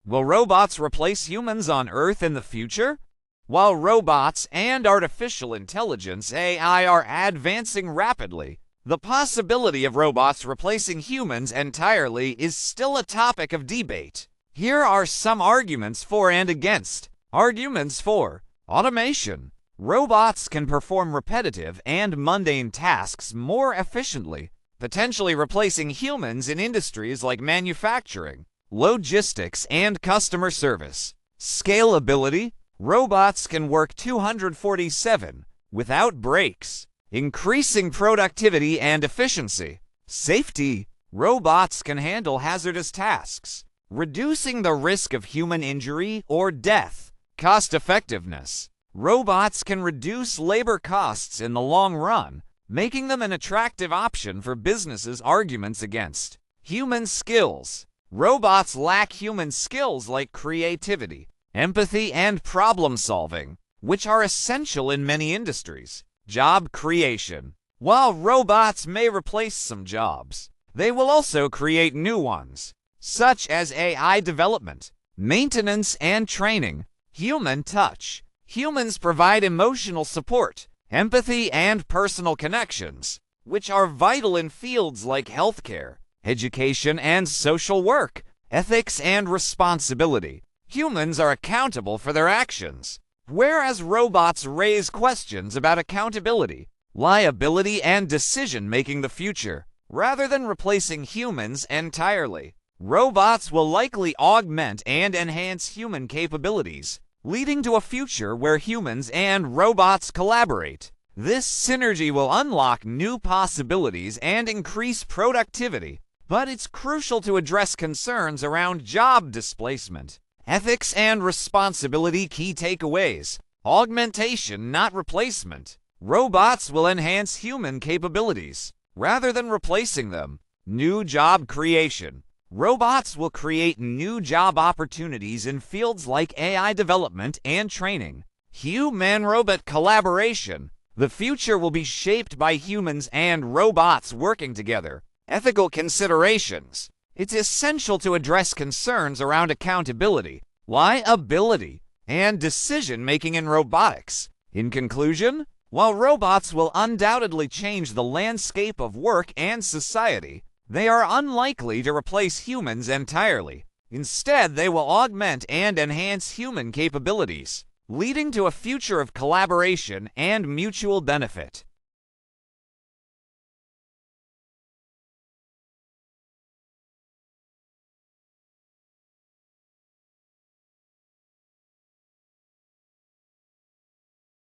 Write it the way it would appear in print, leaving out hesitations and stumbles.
Will robots replace humans on Earth in the future? While robots and artificial intelligence (AI) are advancing rapidly, the possibility of robots replacing humans entirely is still a topic of debate. Here are some arguments for and against. Arguments for: automation. Robots can perform repetitive and mundane tasks more efficiently, potentially replacing humans in industries like manufacturing, logistics, and customer service. Scalability. Robots can work 247 without breaks, increasing productivity and efficiency. Safety. Robots can handle hazardous tasks, reducing the risk of human injury or death. Cost-effectiveness. Robots can reduce labor costs in the long run, making them an attractive option for businesses. Arguments against: human skills. Robots lack human skills like creativity, empathy, and problem-solving, which are essential in many industries. Job creation. While robots may replace some jobs, they will also create new ones, such as AI development, maintenance, and training. Human touch. Humans provide emotional support, empathy, and personal connections, which are vital in fields like healthcare, education, and social work. Ethics and responsibility. Humans are accountable for their actions, whereas robots raise questions about accountability, liability, and decision-making. The future. Rather than replacing humans entirely, robots will likely augment and enhance human capabilities, leading to a future where humans and robots collaborate. This synergy will unlock new possibilities and increase productivity, but it's crucial to address concerns around job displacement, ethics, and responsibility. Key takeaways: augmentation, not replacement. Robots will enhance human capabilities rather than replacing them. New job creation. Robots will create new job opportunities in fields like AI development and training. Human-robot collaboration. The future will be shaped by humans and robots working together. Ethical considerations. It's essential to address concerns around accountability, liability, and decision-making in robotics. In conclusion, while robots will undoubtedly change the landscape of work and society, they are unlikely to replace humans entirely. Instead, they will augment and enhance human capabilities, leading to a future of collaboration and mutual benefit.